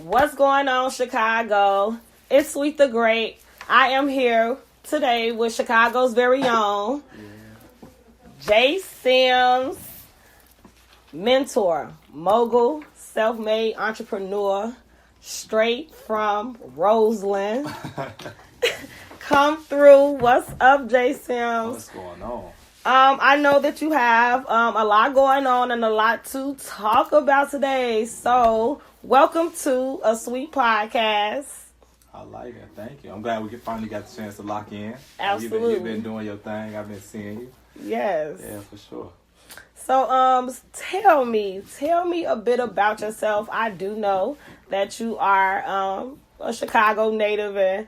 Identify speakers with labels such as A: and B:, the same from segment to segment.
A: What's going on, Chicago? It's Sweet the Great. I am here today with Chicago's very own j.sims, mentor, mogul, self-made entrepreneur, straight from Roseland. Come through. What's up, j.sims?
B: What's going on?
A: I know that you have a lot going on and a lot to talk about today. So, welcome to a sweet podcast.
B: I like it. Thank you. I'm glad we finally got the chance to lock in.
A: Absolutely.
B: You've been doing your thing. I've been seeing you.
A: Yes.
B: Yeah, for sure.
A: So, tell me a bit about yourself. I do know that you are a Chicago native and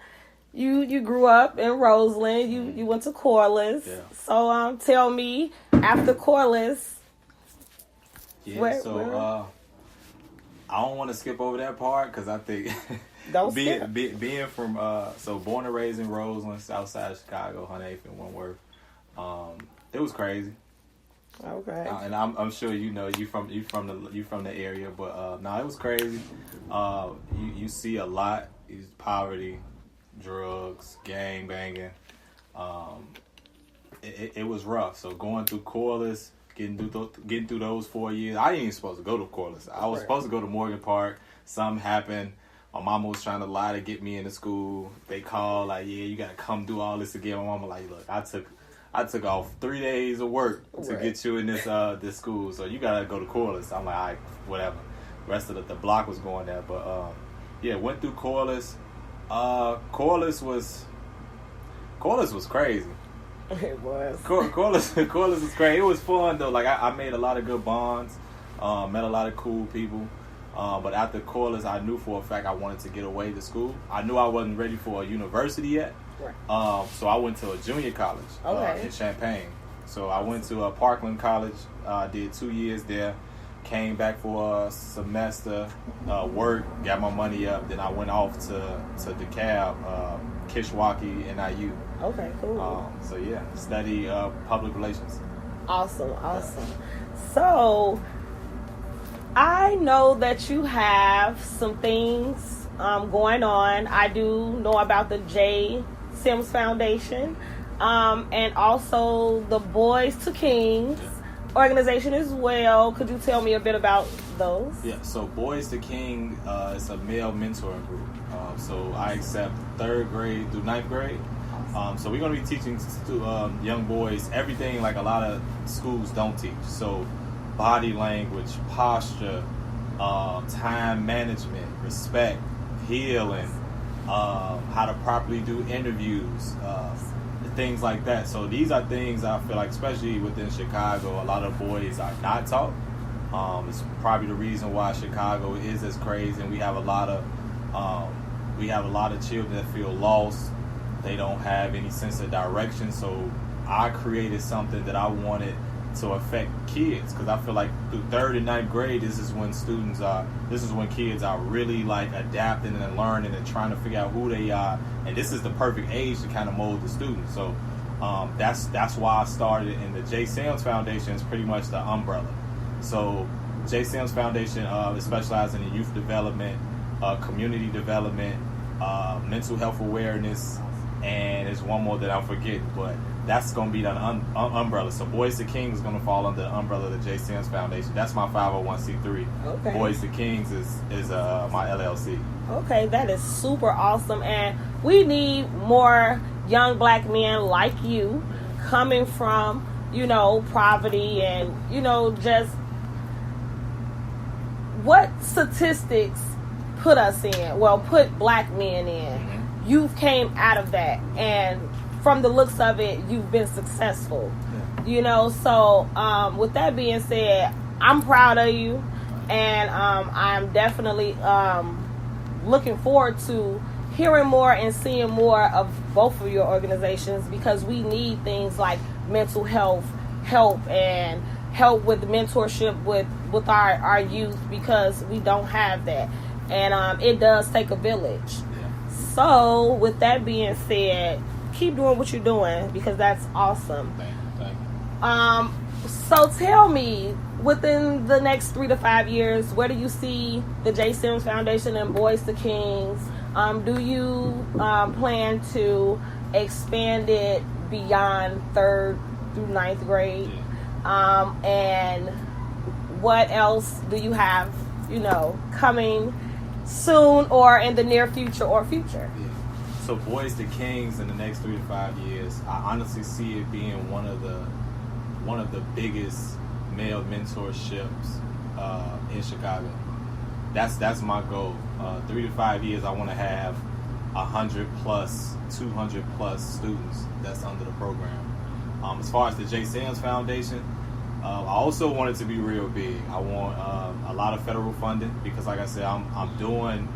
A: you grew up in Roseland. You went to Corliss.
B: Yeah.
A: So, tell me after Corliss.
B: Yeah. I don't want to skip over that part because I think being from born and raised in Roseland, south side of Chicago, 108th and Wentworth. It was crazy.
A: Okay.
B: And I'm sure you know you from the area, but no, it was crazy. You see a lot. Poverty, drugs, gang banging. It was rough. So going through Corliss, getting through those 4 years, I ain't even supposed to go to Corliss. I was supposed to go to Morgan Park. Something happened. My mama was trying to lie to get me into school. They called like, yeah, you gotta come do all this again. My mama like, look, I took off 3 days of work to get you in this school, so you gotta go to Corliss. I'm like, all right, whatever. The rest of the block was going there, but went through Corliss. Corliss was crazy.
A: It was.
B: Corliss was crazy. It was fun though. Like I made a lot of good bonds, met a lot of cool people. But after Corliss, I knew for a fact I wanted to get away to school. I knew I wasn't ready for a university yet. Right. So I went to a junior college in Champaign. So I went to Parkland College. Did 2 years there. Came back for a semester, worked, got my money up. Then I went off to DeKalb, Kishwaukee, NIU.
A: Okay, cool.
B: Study public relations.
A: Awesome. So, I know that you have some things going on. I do know about the j.sims Foundation and also the Boys to Kings organization as well. Could you tell me a bit about those? Yeah,
B: so Boys to King is a male mentoring group. So I accept 3rd grade through 9th grade. So we're going to be teaching young boys everything like a lot of schools don't teach. So body language, posture, time management, respect, healing, how to properly do interviews, things like that. So these are things I feel like, especially within Chicago, a lot of boys are not taught. It's probably the reason why Chicago is as crazy, and we have a lot of children that feel lost. They don't have any sense of direction. So I created something that I wanted to affect kids, because I feel like through 3rd and 9th grade, this is when kids are really like adapting and learning and trying to figure out who they are, and this is the perfect age to kind of mold the students. So that's why I started, and the j.sims Foundation is pretty much the umbrella. So j.sims Foundation is specializing in youth development, community development, mental health awareness, and there's one more that I'm forgetting, but that's going to be the umbrella. So Boys to Kings is going to fall under the umbrella of the j.sims Foundation. That's my 501c3.
A: Okay.
B: Boys to Kings is my LLC.
A: Okay, that is super awesome. And we need more young black men like you coming from, poverty and, just what statistics put us in? Well, put black men in. Mm-hmm. You came out of that, and from the looks of it, you've been successful. Yeah. So with that being said, I'm proud of you, and I'm definitely looking forward to hearing more and seeing more of both of your organizations, because we need things like mental health help and help with mentorship with our youth, because we don't have that, and it does take a village. Yeah. So with that being said, keep doing what you're doing, because that's awesome.
B: Thank you.
A: So tell me, within the next 3 to 5 years, where do you see the j.sims Foundation and Boys to Kings? Do you plan to expand it beyond 3rd through 9th grade? And what else do you have, coming soon or in the near future or future?
B: So Boys to Kings in the next 3 to 5 years, I honestly see it being one of the biggest male mentorships in Chicago. That's my goal. 3 to 5 years, I want to have 100 plus, 200 plus students that's under the program. As far as the j.sims Foundation, I also want it to be real big. I want a lot of federal funding because, like I said, I'm doing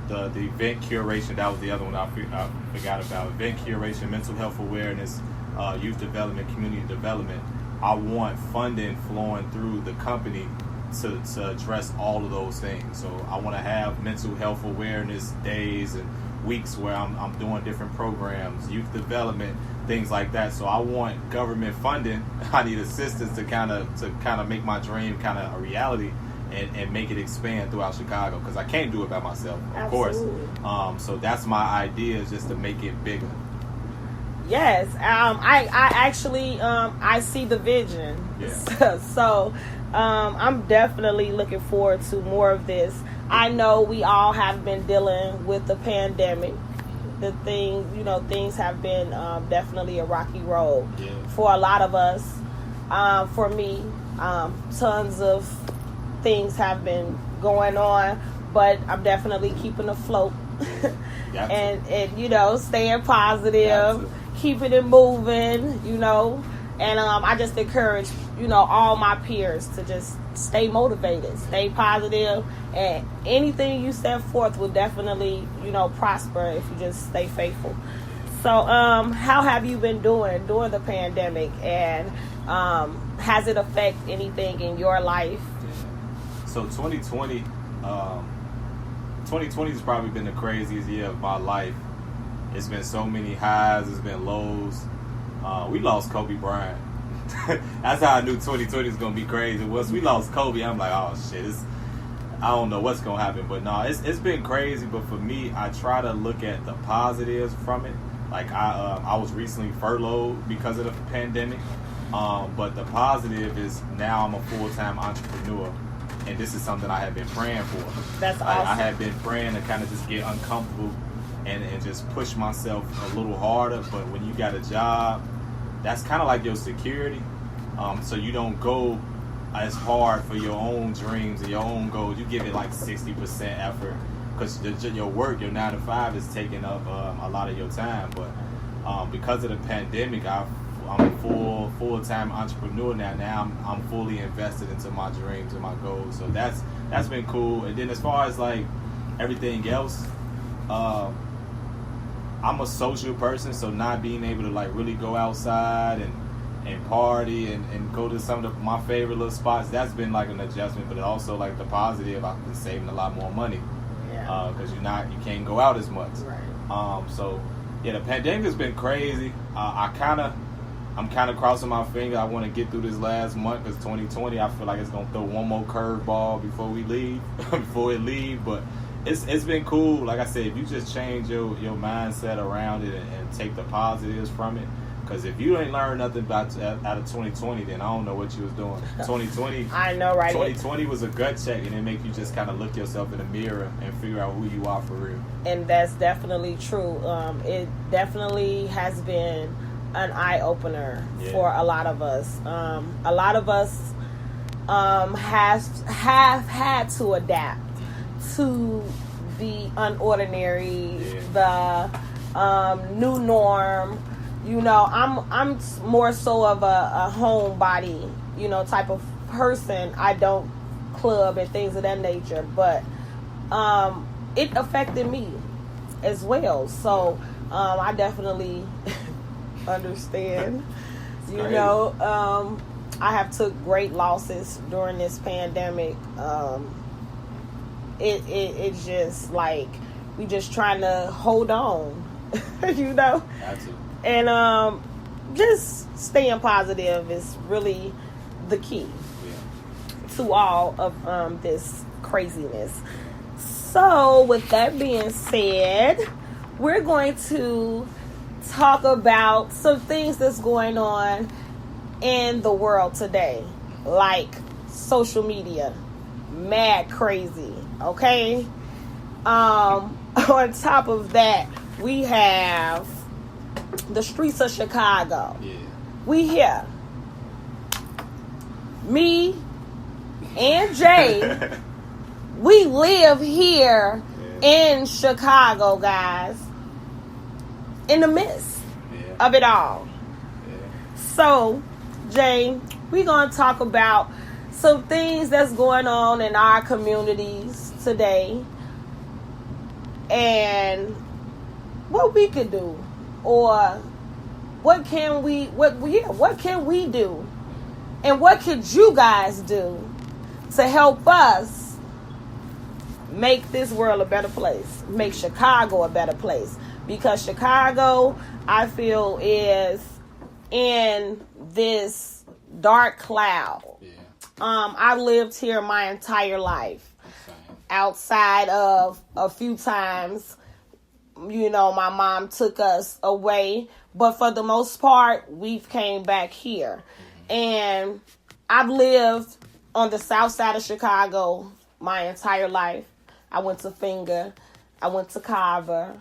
B: the event curation. That was the other one I forgot about. Event curation, mental health awareness, youth development, community development. I want funding flowing through the company to address all of those things. So I want to have mental health awareness days and weeks where I'm doing different programs, youth development, things like that. So I want government funding. I need assistance to kind of make my dream kind of a reality and make it expand throughout Chicago, because I can't do it by myself, of
A: Absolutely.
B: course. So that's my idea, is just to make it bigger.
A: Yes, I actually I see the vision.
B: Yeah.
A: So I'm definitely looking forward to more of this. I know we all have been dealing with the pandemic. Things have been definitely a rocky road for a lot of us. For me, tons of things have been going on, but I'm definitely keeping afloat and staying positive, keeping it moving, and I just encourage all my peers to just stay motivated, stay positive, and anything you set forth will definitely prosper if you just stay faithful. So how have you been doing during the pandemic, and has it affected anything in your life?
B: So 2020 has probably been the craziest year of my life. It's been so many highs, it's been lows. We lost Kobe Bryant. That's how I knew 2020 was gonna be crazy. Once we lost Kobe, I'm like, oh shit, I don't know what's gonna happen. But no, it's been crazy. But for me, I try to look at the positives from it. Like I was recently furloughed because of the pandemic. But the positive is now I'm a full-time entrepreneur, and this is something I have been praying for.
A: That's awesome.
B: I have been praying to kind of just get uncomfortable and just push myself a little harder. But when you got a job, that's kind of like your security. So you don't go as hard for your own dreams and your own goals. You give it like 60% effort, because your work, your 9 to 5, is taking up a lot of your time. But because of the pandemic, I'm a full-time entrepreneur now. Now I'm fully invested into my dreams and my goals. So that's been cool. And then as far as like everything else, I'm a social person, so not being able to like really go outside and party and go to some of my favorite little spots, that's been like an adjustment. But also like the positive, I've been saving a lot more money because you can't go out as much.
A: Right.
B: So yeah, the pandemic has been crazy. I'm kind of crossing my finger. I want to get through this last month, because 2020, I feel like it's gonna throw one more curveball before we leave, But it's been cool. Like I said, if you just change your mindset around it and take the positives from it, because if you ain't learned nothing out of 2020, then I don't know what you was doing. 2020,
A: I know, right?
B: 2020 was a gut check, and it make you just kind of look yourself in the mirror and figure out who you are for real. And
A: that's definitely true. It definitely has been an eye opener for a lot of us. A lot of us have had to adapt to the unordinary, the new norm. I'm more so of a homebody, type of person. I don't club and things of that nature, but it affected me as well. So I definitely understand. I have took great losses during this pandemic. It's just like we just trying to hold on, and just staying positive is really the key. to all of this craziness. So, with that being said, we're going to talk about some things that's going on in the world today, like social media, mad crazy, okay? On top of that, we have the streets of Chicago.
B: Yeah.
A: We here. Me and Jay, we live here in Chicago, guys, in the midst of it all.
B: Yeah.
A: So, Jay, we're going to talk about some things that's going on in our communities today and what we could do, or what can we do, and what could you guys do to help us make this world a better place, make Chicago a better place, because Chicago, I feel, is in this dark cloud.
B: Yeah.
A: I've lived here my entire life. Outside of a few times, you know, my mom took us away, but for the most part, we've came back here. And I've lived on the south side of Chicago my entire life. I went to Finger. I went to Carver.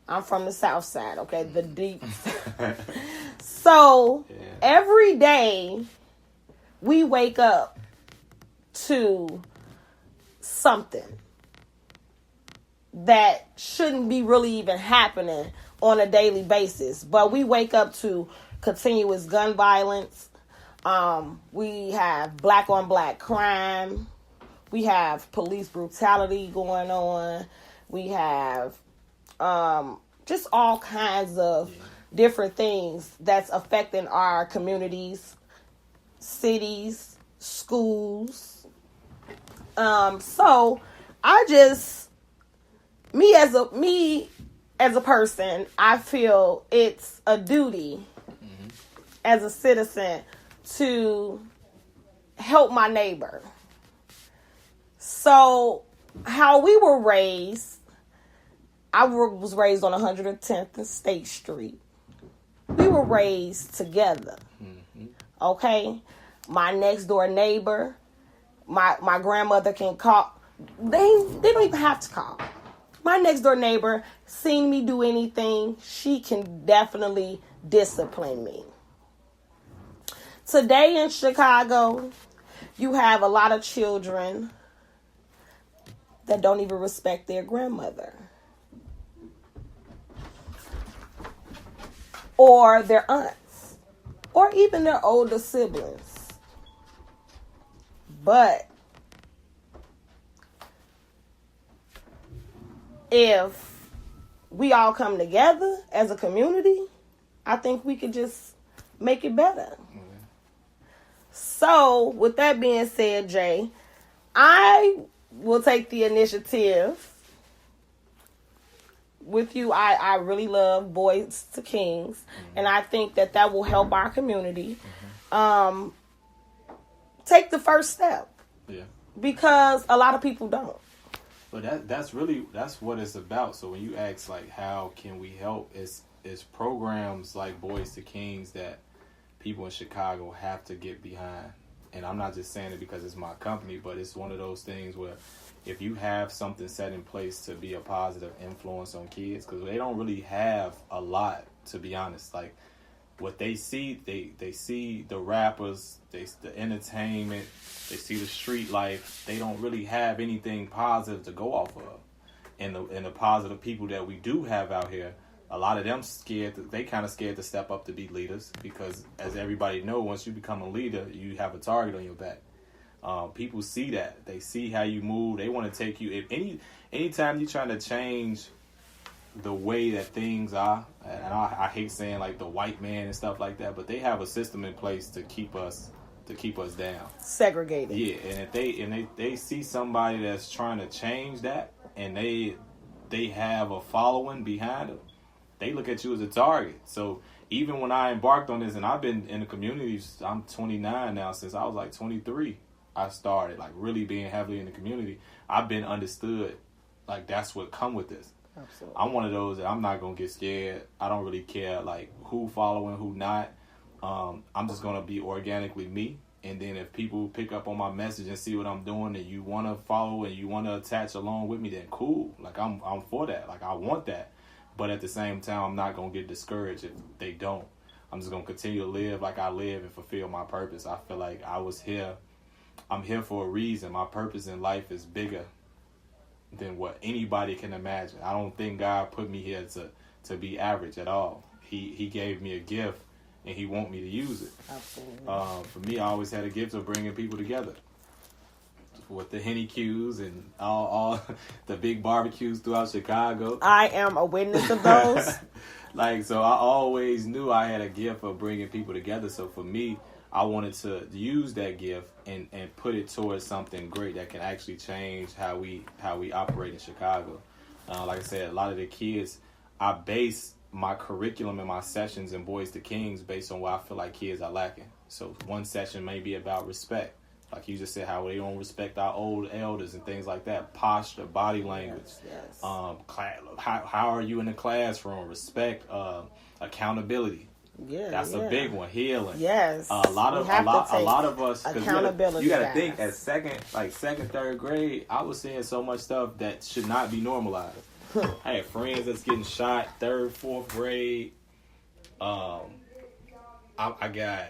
A: I'm from the south side, okay? The deep. So, every day, we wake up to something that shouldn't be really even happening on a daily basis. But we wake up to continuous gun violence. We have black on black crime. We have police brutality going on. We have just all kinds of different things that's affecting our communities, cities, schools. So I just, me as a person, I feel it's a duty as a citizen to help my neighbor. So how we were raised, I was raised on 110th and State Street. We were raised together. Okay? My next door neighbor, my grandmother can call. They don't even have to call. My next door neighbor, seen me do anything, she can definitely discipline me. Today in Chicago, you have a lot of children that don't even respect their grandmother or their aunts or even their older siblings. But if we all come together as a community, I think we could just make it better. So, with that being said, Jay, I will take the initiative with you. I really love Boys to Kings, and I think that will help our community. Take the first step.
B: Yeah.
A: Because a lot of people don't.
B: But that's what it's about. So when you ask like how can we help, it's programs like Boys to Kings that people in Chicago have to get behind. And I'm not just saying it because it's my company, but it's one of those things where if you have something set in place to be a positive influence on kids, because they don't really have a lot, to be honest. Like what they see, they see the rappers, the entertainment, they see the street life. They don't really have anything positive to go off of. And the positive people that we do have out here, a lot of them they kind of scared to step up to be leaders, because as everybody know, once you become a leader, you have a target on your back. People see that. They see how you move. They want to take you. Anytime you're trying to change the way that things are, and I hate saying like the white man and stuff like that, but they have a system in place to keep us down,
A: segregated.
B: Yeah, and if they see somebody that's trying to change that, and they have a following behind them, they look at you as a target. So even when I embarked on this, and I've been in the community, I'm 29 now, since I was like 23. I started like really being heavily in the community, I've been understood. Like that's what come with this.
A: Absolutely.
B: I'm one of those that I'm not gonna get scared. I don't really care like who following, who not. I'm just gonna be organically me. And then if people pick up on my message and see what I'm doing, and you want to follow and you want to attach along with me, then cool. Like I'm for that. Like I want that. But at the same time, I'm not gonna get discouraged if they don't. I'm just gonna continue to live like I live and fulfill my purpose. I feel like I was here. I'm here for a reason. My purpose in life is bigger than what anybody can imagine. I don't think God put me here to be average at all. He gave me a gift. And he want me to use it.
A: Absolutely.
B: For me, I always had a gift of bringing people together. With the Henny Q's and all the big barbecues throughout Chicago.
A: I am a witness of those.
B: So I always knew I had a gift of bringing people together. So for me, I wanted to use that gift and put it towards something great that can actually change how we operate in Chicago. Like I said, a lot of the kids, I base my curriculum and my sessions in Boys to Kings based on what I feel like kids are lacking. So one session may be about respect. Like you just said, how they don't respect our old elders and things like that. Posture, body language.
A: Yes.
B: How are you in the classroom? Respect, accountability.
A: Yeah,
B: that's a big one. Healing.
A: Yes.
B: A lot of us.
A: Accountability.
B: You got to think at second, third grade. I was seeing so much stuff that should not be normalized. I had friends that's getting shot, 3rd, 4th grade. I got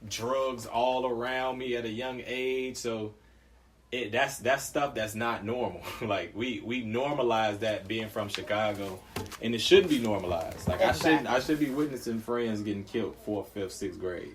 B: drugs all around me at a young age, so that's stuff that's not normal. Like we normalize that being from Chicago, and it shouldn't be normalized. Like exactly. I should be witnessing friends getting killed 4th, 5th, 6th grade,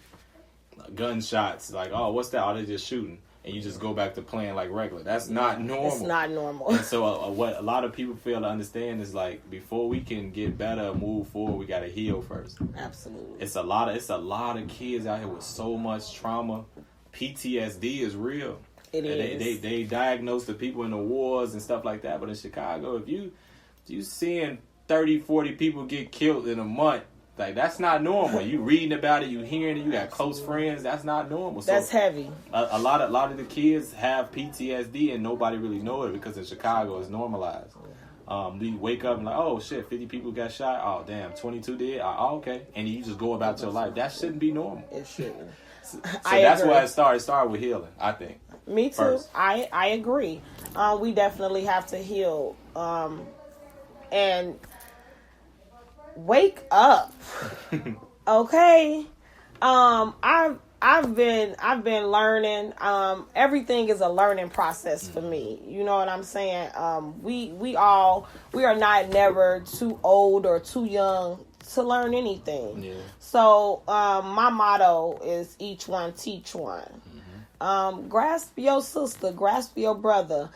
B: gunshots. Like, oh, what's that? Oh, they just shooting. And you just go back to playing like regular. That's not normal.
A: It's not normal.
B: And so what a lot of people fail to understand is like before we can get better or move forward, we got to heal first.
A: Absolutely.
B: It's a lot of kids out here with so much trauma. PTSD is real.
A: It is.
B: They diagnose the people in the wars and stuff like that. But in Chicago, if you seeing 30, 40 people get killed in a month, like that's not normal. You reading about it, you hearing it, you got close friends. That's not normal. So
A: that's heavy.
B: A lot of the kids have PTSD and nobody really know it because in Chicago it's normalized. You wake up and like, oh shit, 50 people got shot. Oh damn, 22 did. Oh okay, and you just go about your life. That shouldn't be normal.
A: It shouldn't.
B: So that's why it started. It started with healing, I think.
A: Me too.
B: First.
A: I agree. We definitely have to heal. And wake up. Okay. I've been learning. Everything is a learning process for me. You know what I'm saying? We are never too old or too young to learn anything. Yeah. So my motto is each one teach one. Mm-hmm. Grasp your sister, grasp your brother.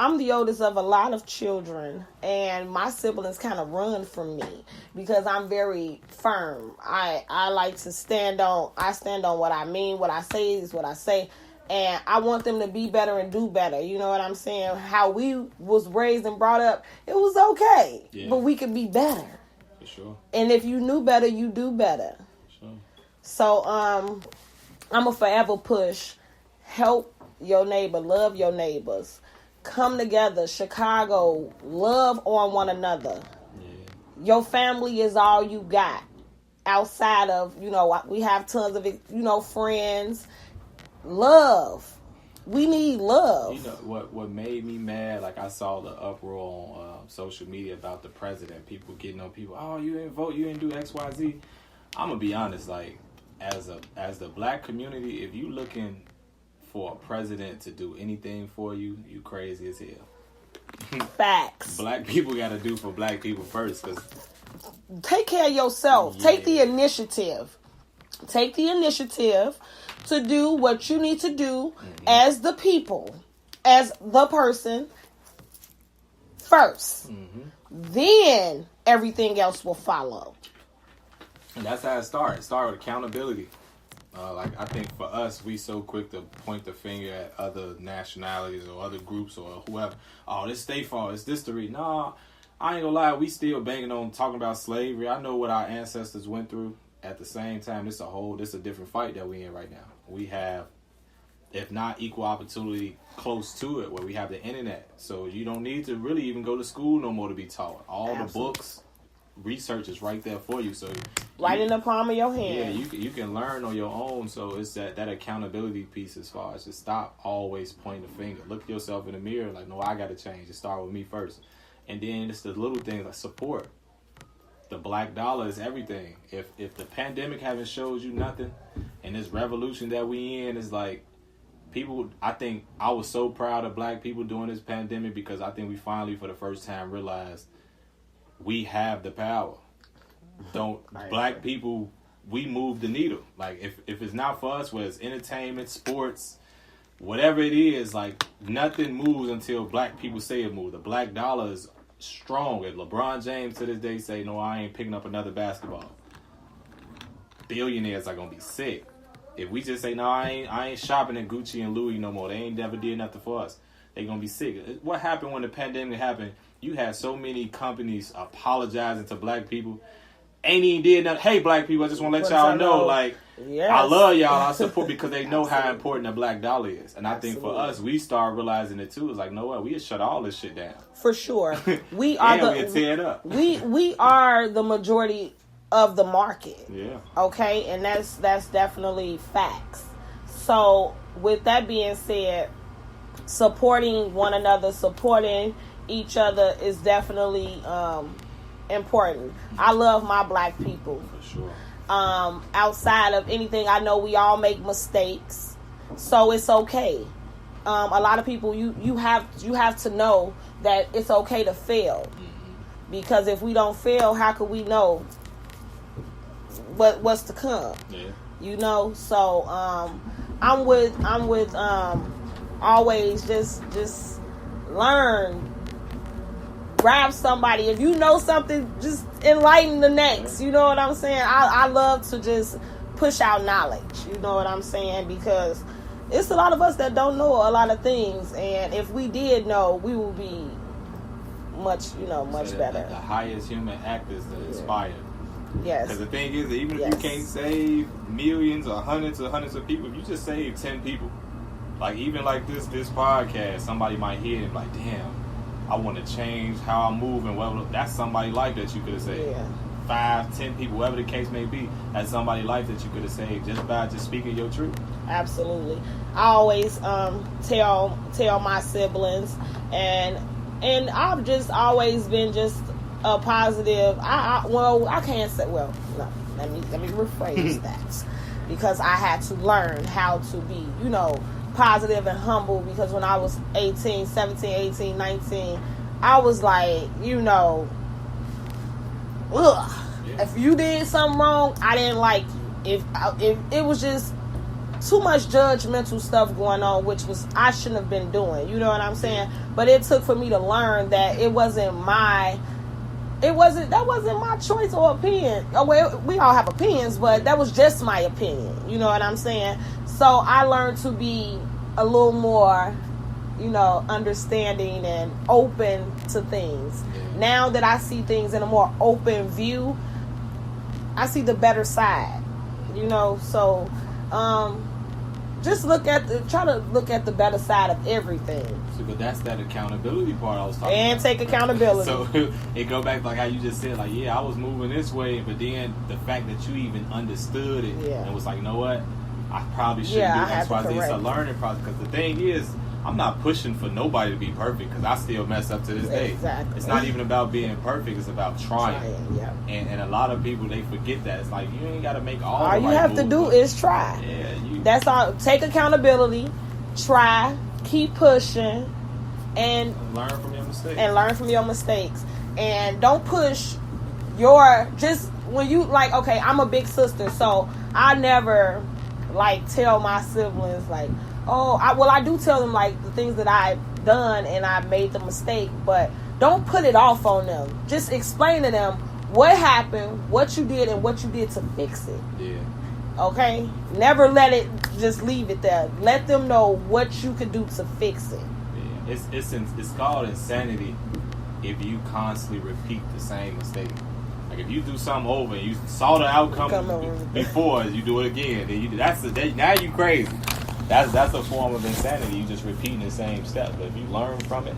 A: I'm the oldest of a lot of children, and my siblings kind of run from me because I'm very firm. I like to stand on what I mean. What I say is what I say, and I want them to be better and do better. You know what I'm saying? How we was raised and brought up, it was okay, but we could be better.
B: For sure.
A: And if you knew better, you do better. For sure. So I'm a forever push. Help your neighbor, love your neighbors. Come together, Chicago, love on one another. Yeah. Your family is all you got. Outside of, we have tons of, friends. Love. We need love.
B: You know, what made me mad, like I saw the uproar on social media about the president. People getting on people, oh, you didn't vote, you didn't do X, Y, Z. I'm going to be honest, like, as the black community, if you looking for a president to do anything for you, you crazy as hell.
A: Facts.
B: Black people got to do for black people first. Cause
A: take care of yourself. Yeah. Take the initiative. Take the initiative to do what you need to do as the people, as the person first. Mm-hmm. Then everything else will follow.
B: And that's how it started. It started with accountability. I think for us, we so quick to point the finger at other nationalities or other groups or whoever. Oh, this state fault. It's this the reason. Nah, I ain't gonna lie. We still banging on talking about slavery. I know what our ancestors went through. At the same time, this a different fight that we in right now. We have if not equal opportunity, close to it, where we have the internet. So you don't need to really even go to school no more to be taught. All the books, research is right there for you. So
A: right in the palm of your hand.
B: Yeah, you can learn on your own. So it's that accountability piece, as far as just stop always pointing the finger. Look yourself in the mirror like, no, I got to change. It start with me first. And then it's the little things like support. The black dollar is everything. If the pandemic haven't showed you nothing, and this revolution that we in is like, people, I think I was so proud of black people during this pandemic, because I think we finally for the first time realized we have the power. Black people, we move the needle. Like if it's not for us, whether it's entertainment, sports, whatever it is, like nothing moves until black people say it moves. The black dollar is strong. If LeBron James to this day say, no, I ain't picking up another basketball, billionaires are gonna be sick. If we just say, no, I ain't shopping at Gucci and Louis no more, they ain't never did nothing for us, they gonna be sick. What happened when the pandemic happened? You had so many companies apologizing to black people. Ain't even did nothing. Hey, black people, I just want to let y'all know, like, yes. I love y'all. I support, because they know how important the black dollar is. And I think for us, we start realizing it too. It's like, no way, we just shut all this shit down.
A: For sure. We are
B: we tear it up.
A: We are the majority of the market.
B: Yeah.
A: Okay? And that's definitely facts. So with that being said, supporting one another, supporting each other is definitely important. I love my black people.
B: For sure.
A: Outside of anything, I know we all make mistakes, so it's okay. A lot of people, you have to know that it's okay to fail, because if we don't fail, how could we know what's to come?
B: Yeah.
A: You know. So I'm with always just learn. Grab somebody. If you know something, just enlighten the next. You know what I'm saying? I love to just push out knowledge. You know what I'm saying? Because it's a lot of us that don't know a lot of things. And if we did know, we would be much better.
B: The highest human act is to inspire.
A: Yes.
B: Because the thing is, even if you can't save millions or hundreds of people, if you just save 10 people, like even like this podcast, somebody might hear it like, damn, I want to change how I move, and whatever. That's somebody life that you could have saved. Yeah. 5, 10 people, whatever the case may be, that's somebody life that you could have saved just by just speaking your truth. Absolutely.
A: I always tell my siblings, and I've just always been just a positive. I can't say, well, no, let me rephrase that, because I had to learn how to be, positive and humble, because when I was 17, 18, 19, I was like, ugh. Yeah. If you did something wrong, I didn't like you. If it was just too much judgmental stuff going on, which was I shouldn't have been doing. You know what I'm saying? But it took for me to learn that that wasn't my choice or opinion. Well, we all have opinions, but that was just my opinion. You know what I'm saying? So I learned to be a little more, understanding and open to things. Now that I see things in a more open view, I see the better side. So just try to look at the better side of everything.
B: So, but that's that accountability part I was talking about.
A: And take accountability.
B: So it go back like how you just said, like, yeah, I was moving this way, but then the fact that you even understood it and was like, you know what, I probably shouldn't do X, Y, Z. It's a learning process. Because the thing is, I'm not pushing for nobody to be perfect, because I still mess up to this day.
A: Exactly.
B: It's not even about being perfect. It's about trying.
A: Yeah.
B: And a lot of people, they forget that. It's like, you ain't got to make all
A: the you have to do is try.
B: Yeah.
A: That's all. Take accountability. Try. Keep pushing. And
B: learn from your mistakes.
A: And don't push just when you, like, okay, I'm a big sister, so I never, like, tell my siblings, like, I do tell them, like, the things that I've done and I made the mistake, but don't put it off on them. Just explain to them what happened, what you did, and what you did to fix it.
B: Yeah.
A: Okay? Never let it just leave it there. Let them know what you could do to fix it.
B: Yeah. It's called insanity if you constantly repeat the same mistake. Like if you do something over and you saw the outcome before, you do it again. Then now you crazy. that's a form of insanity. You just repeating the same step. But if you learn from it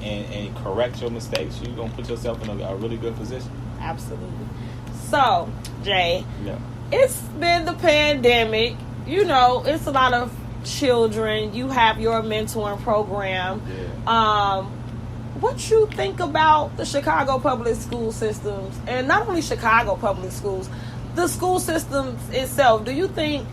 B: and correct your mistakes, you're gonna put yourself in a really good position.
A: Absolutely. So, Jay,
B: Yeah.
A: it's been the pandemic. You know, it's a lot of children. You have your mentoring program.
B: Yeah.
A: What you think about the Chicago public school systems, and not only Chicago public schools, the school systems itself? Do you think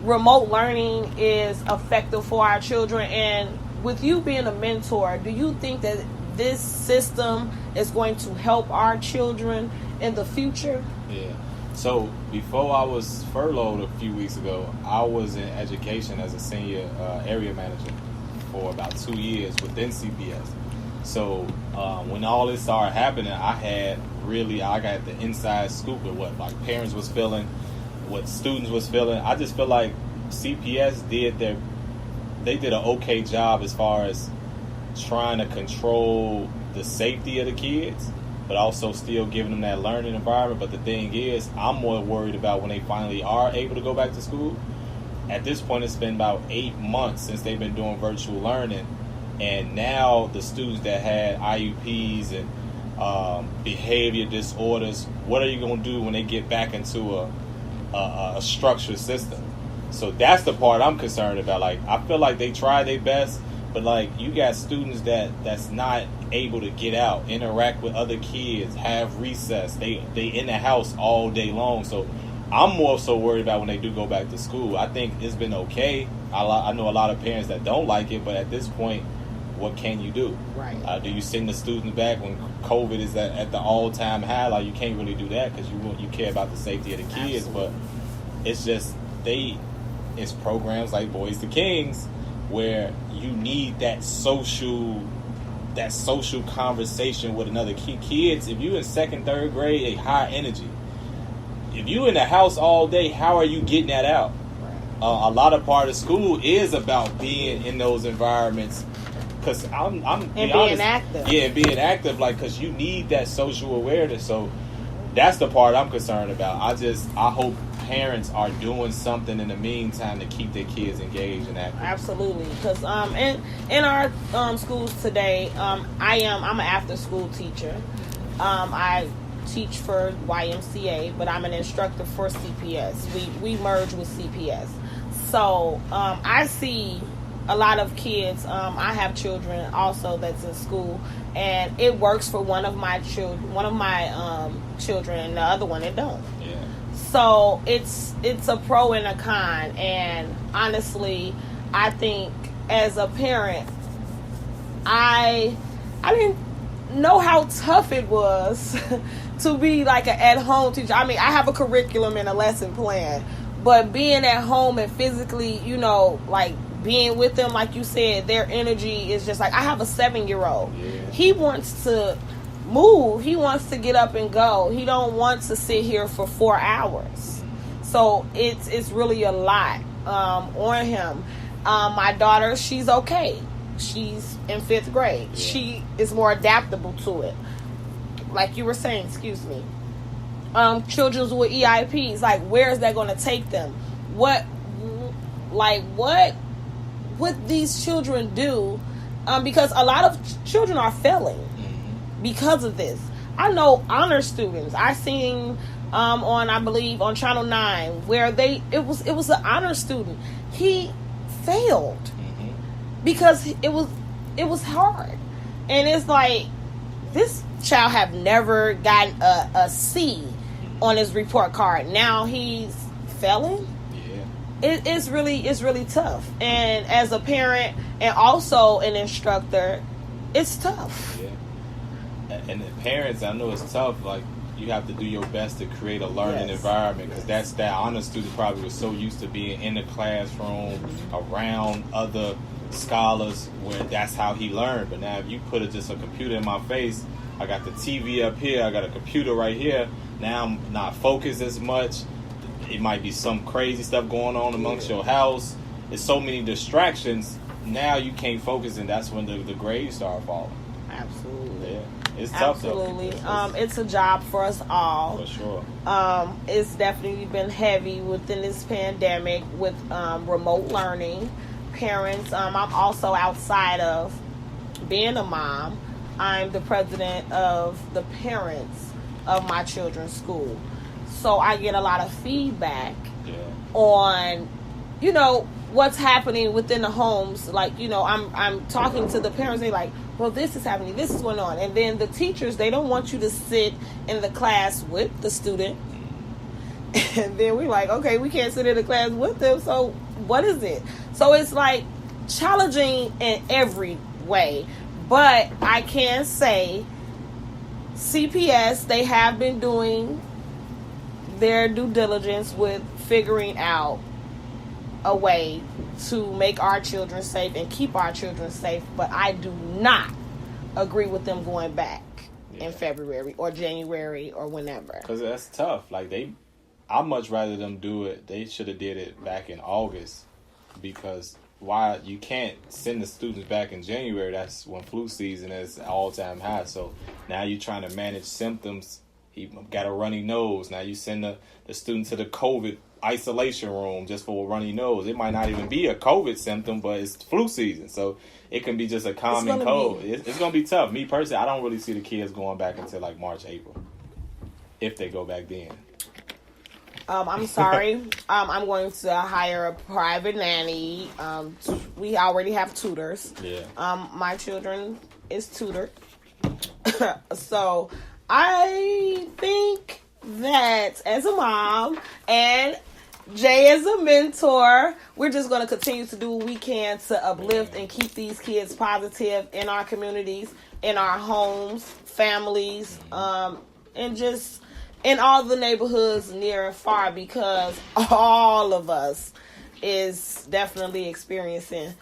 A: remote learning is effective for our children? And with you being a mentor, do you think that this system is going to help our children in the future?
B: Yeah. So before I was furloughed a few weeks ago, I was in education as a senior area manager for about 2 years within CPS. So when all this started happening, I got the inside scoop of what like parents was feeling, what students was feeling. I just feel like CPS did an okay job as far as trying to control the safety of the kids, but also still giving them that learning environment. But the thing is, I'm more worried about when they finally are able to go back to school. At this point, it's been about 8 months since they've been doing virtual learning. And now the students that had IUPs and behavior disorders, what are you going to do when they get back into a structured system? So that's the part I'm concerned about. Like, I feel like they try their best, but like you got students that's not able to get out, interact with other kids, have recess. They in the house all day long. So I'm more so worried about when they do go back to school. I think it's been okay. I know a lot of parents that don't like it, but at this point, what can you do?
A: Right.
B: Do you send the students back when COVID is at the all-time high? Like, you can't really do that because you care about the safety of the kids. Absolutely. But it's just it's programs like Boys to Kings where you need that social conversation with another kids. If you in second, third grade, a high energy. If you in the house all day, how are you getting that out? A lot of part of school is about being in those environments. Because I'm
A: being
B: honest,
A: active.
B: Yeah, being active, like, because you need that social awareness. So that's the part I'm concerned about. I hope parents are doing something in the meantime to keep their kids engaged and active.
A: Absolutely, because in our schools today, I'm an after school teacher. I teach for YMCA, but I'm an instructor for CPS. We merge with CPS, so I see a lot of kids. I have children also that's in school, and it works for one of my children, and the other one it don't.
B: Yeah.
A: So it's a pro and a con, and honestly, I think as a parent, I didn't know how tough it was to be like an at-home teacher. I mean, I have a curriculum and a lesson plan, but being at home and physically, like being with them, like you said, their energy is just like, I have a 7-year-old.
B: Yeah.
A: He wants to move. He wants to get up and go. He don't want to sit here for 4 hours. So it's really a lot on him. My daughter, she's okay. She's in 5th grade.
B: Yeah.
A: She is more adaptable to it. Like you were saying, excuse me. Children with EIPs, like, where is that going to take them? What these children do? Because a lot of children are failing because of this. I know honor students. I seen I believe on Channel 9 where it was an honor student. He failed because it was hard, and it's like, this child have never gotten a C on his report card. Now he's failing. Yeah, it's really tough. And as a parent and also an instructor, it's tough.
B: Yeah, and the parents, I know it's tough. Like, you have to do your best to create a learning environment, because that honor student probably was so used to being in the classroom around other scholars where that's how he learned. But now if you put just a computer in my face, I got the TV up here, I got a computer right here, now I'm not focused as much. It might be some crazy stuff going on amongst your house. There's so many distractions. Now you can't focus, and that's when the grades start falling.
A: Absolutely.
B: Yeah. It's tough, though.
A: Absolutely. It's a job for us all.
B: For sure.
A: It's definitely been heavy within this pandemic with remote learning. Parents, I'm also outside of being a mom. I'm the president of the parents of my children's school. So I get a lot of feedback on, what's happening within the homes. Like, I'm talking to the parents. They're like, well, this is happening. This is going on. And then the teachers, they don't want you to sit in the class with the student. And then we're like, okay, we can't sit in the class with them. So what is it? So it's like challenging in every way. But I can say CPS, they have been doing their due diligence with figuring out a way to make our children safe and keep our children safe. But I do not agree with them going back in February or January or whenever.
B: Because that's tough. Like, I'd much rather them do it. They should have did it back in August, because why you can't send the students back in January? That's when flu season is all-time high. So now you're trying to manage symptoms. He got a runny nose. Now you send the student to the COVID isolation room just for a runny nose. It might not even be a COVID symptom, but it's flu season. So it can be just a common cold. It's going to be tough. Me personally, I don't really see the kids going back until like March, April, if they go back then.
A: I'm sorry. I'm going to hire a private nanny. We already have tutors.
B: Yeah.
A: My children is tutored. So I think that as a mom and Jay as a mentor, we're just going to continue to do what we can to uplift and keep these kids positive in our communities, in our homes, families, and just in all the neighborhoods near and far, because all of us is definitely experiencing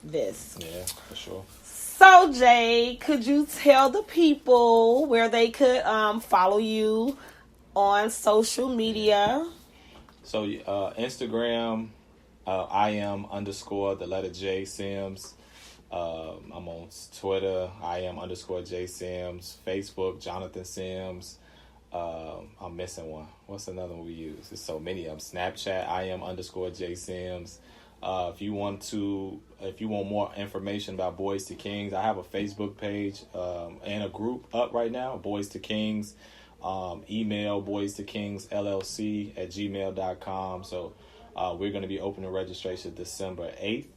A: this.
B: Yeah, for sure.
A: So, Jay, could you tell the people where they could follow you on social media?
B: So, Instagram, I am _ the letter j.sims. I'm on Twitter, I am _ j.sims. Facebook, Jonathan Sims. I'm missing one. What's another one we use? There's so many of them. Snapchat, I am _ j.sims. If you want more information about Boys to Kings, I have a Facebook page and a group up right now, Boys to Kings. Email boystokings.llc@gmail.com. So we're going to be opening registration December 8th.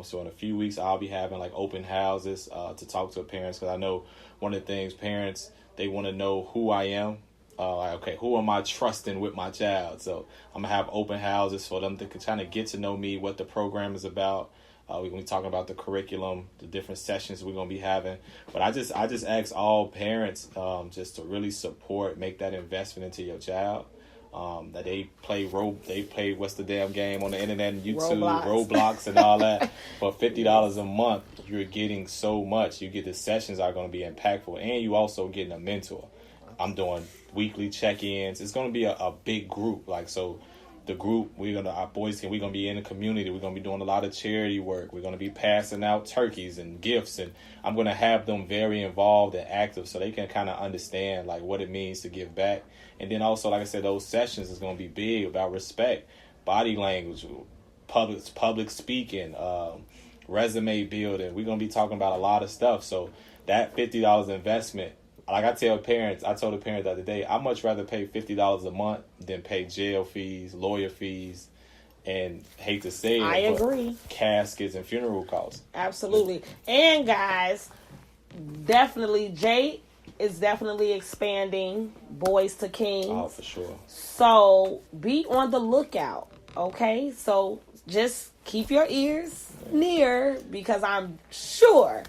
B: So in a few weeks, I'll be having like open houses to talk to parents, because I know one of the things parents, they want to know who I am. Okay, who am I trusting with my child? So I'm going to have open houses for them to kind of get to know me, what the program is about. We're going to be talking about the curriculum, the different sessions we're going to be having. But I just ask all parents just to really support, make that investment into your child. That they play what's the damn game on the internet and YouTube, Roblox and all that. For $50 a month, you're getting so much. You get the sessions are going to be impactful, and you also getting a mentor. I'm doing weekly check-ins. It's going to be a big group. So the group, our boys, we're going to be in the community. We're going to be doing a lot of charity work. We're going to be passing out turkeys and gifts, and I'm going to have them very involved and active so they can kind of understand what it means to give back. And then also, like I said, those sessions is going to be big about respect, body language, public speaking, resume building. We're going to be talking about a lot of stuff. So that $50 investment, like I told the parents the other day, I'd much rather pay $50 a month than pay jail fees, lawyer fees, and hate to say it,
A: I agree,
B: caskets and funeral costs.
A: Absolutely. And guys, definitely Jay is definitely expanding Boys to Kings.
B: Oh, for sure.
A: So be on the lookout, okay? So just keep your ears near, because I'm sure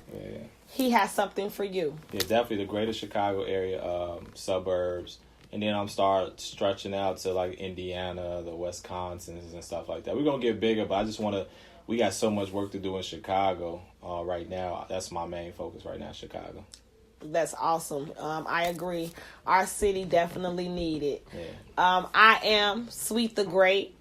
A: he has something for you.
B: Yeah, definitely the greater Chicago area, suburbs. And then I'm start stretching out to Indiana, the Wisconsins and stuff like that. We're going to get bigger, but I just we got so much work to do in Chicago right now. That's my main focus right now, Chicago.
A: That's awesome. I agree. Our city definitely need it.
B: Yeah.
A: I am Sweet the Great.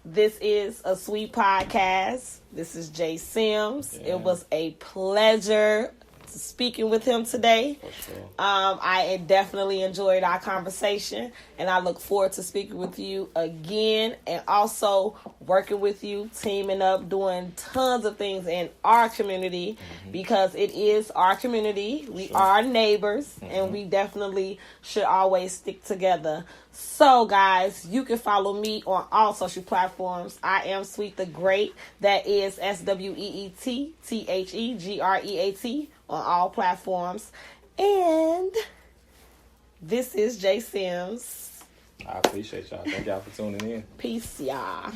A: This is a sweet podcast. This is J. Sims. Yeah. It was a pleasure speaking with him today.
B: For sure.
A: I definitely enjoyed our conversation, and I look forward to speaking with you again, and also working with you, teaming up, doing tons of things in our community, because it is our community. We are neighbors, and we definitely should always stick together. So, guys, you can follow me on all social platforms. I am Sweet the Great. That is SweetTheGreat on all platforms. And this is j.sims.
B: I appreciate y'all. Thank y'all for tuning in.
A: Peace, y'all.